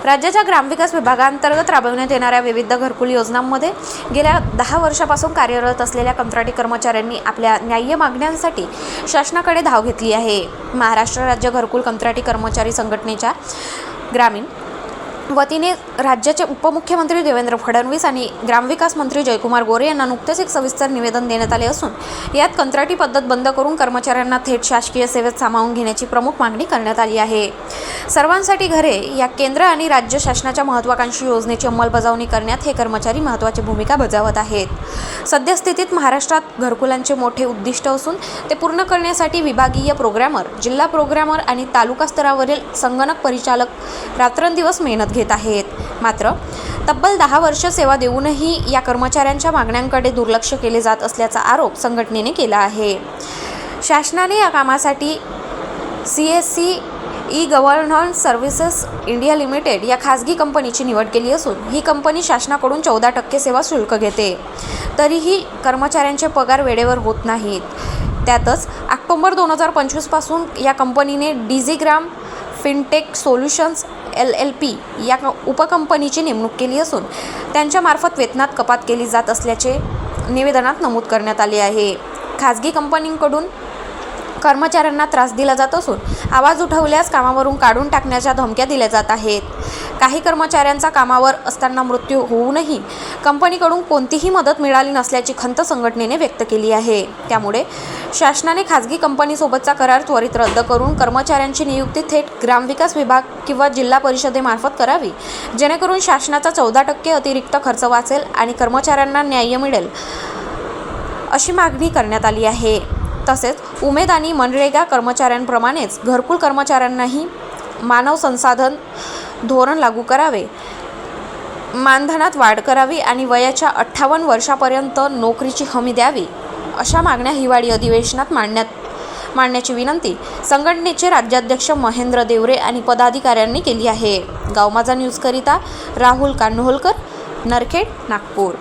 राज्याच्या ग्रामविकास विभागांतर्गत राबवण्यात येणाऱ्या विविध घरकुल योजनांमध्ये गेल्या 10 वर्षापासून कार्यरत असलेल्या कंत्राटी कर्मचाऱ्यांनी आपल्या न्याय्य मागण्यांसाठी शासनाकडे धाव घेतली आहे। महाराष्ट्र राज्य घरकुल कंत्राटी कर्मचारी संघटनेच्या ग्रामीण वतीने राज्याचे उपमुख्यमंत्री देवेंद्र फडणवीस आणि ग्रामविकास मंत्री जयकुमार गोरे यांना नुकतेच एक सविस्तर निवेदन देण्यात आले असून यात कंत्राटी पद्धत बंद करून कर्मचाऱ्यांना थेट शासकीय सेवेत सामावून घेण्याची प्रमुख मागणी करण्यात आली आहे। सर्वांसाठी घरे या केंद्र आणि राज्य शासनाच्या महत्त्वाकांक्षी योजनेची अंमलबजावणी करण्यात हे कर्मचारी महत्त्वाची भूमिका बजावत आहेत। सद्यस्थितीत महाराष्ट्रात घरकुलांचे मोठे उद्दिष्ट असून ते पूर्ण करण्यासाठी विभागीय प्रोग्रॅमर, जिल्हा प्रोग्रॅमर आणि तालुका स्तरावरील संगणक परिचालक रात्रंदिवस मेहनत घेत आहेत। मात्र तब्बल 10 वर्ष सेवा देऊनही या कर्मचाऱ्यांच्या मागण्यांकडे दुर्लक्ष केले जात असल्याचा आरोप संघटनेने केला आहे। शासनाने या कामासाठी CSC e-governance services India limited या खाजगी कंपनीची निवड केली असून ही कंपनी शासनाकडून 14% सेवा शुल्क घेते। तरीही कर्मचाऱ्यांचे पगार वेळेवर होत नाहीत। त्यातच ऑक्टोबर 2025 पासून या कंपनीने डिझीग्राम फिनटेक सोल्युशन्स LLP या उपकंपनीची नेमणूक केली असून त्यांच्यामार्फत वेतनात कपात केली जात असल्याचे निवेदनात नमूद करण्यात आले आहे। खाजगी कंपनींकडून कर्मचाऱ्यांना त्रास दिला जात असून आवाज उठवल्यास कामावरून काढून टाकण्याच्या धमक्या दिल्या जात आहेत। काही कर्मचाऱ्यांचा कामावर असताना मृत्यू होऊनही कंपनीकडून कोणतीही मदत मिळाली नसल्याची खंत संघटनेने व्यक्त केली आहे। त्यामुळे शासनाने खाजगी कंपनीसोबतचा करार त्वरित रद्द करून कर्मचाऱ्यांची नियुक्ती थेट ग्रामविकास विभाग किंवा जिल्हा परिषदेमार्फत करावी, जेणेकरून शासनाचा 14% अतिरिक्त खर्च वाचेल आणि कर्मचाऱ्यांना न्याय मिळेल, अशी मागणी करण्यात आली आहे। तसेच उमेद आणि मनरेगा कर्मचाऱ्यांप्रमाणेच घरकुल कर्मचाऱ्यांनाही मानव संसाधन धोरण लागू करावे, मानधनात वाढ करावी आणि वयाच्या 58 वर्षापर्यंत नोकरीची हमी द्यावी, अशा मागण्या हिवाळी अधिवेशनात मांडण्याची विनंती संघटनेचे राज्याध्यक्ष महेंद्र देवरे आणि पदाधिकाऱ्यांनी केली आहे। गाव माझा न्यूजकरिता राहुल कान्होलकर, नरखेड, नागपूर।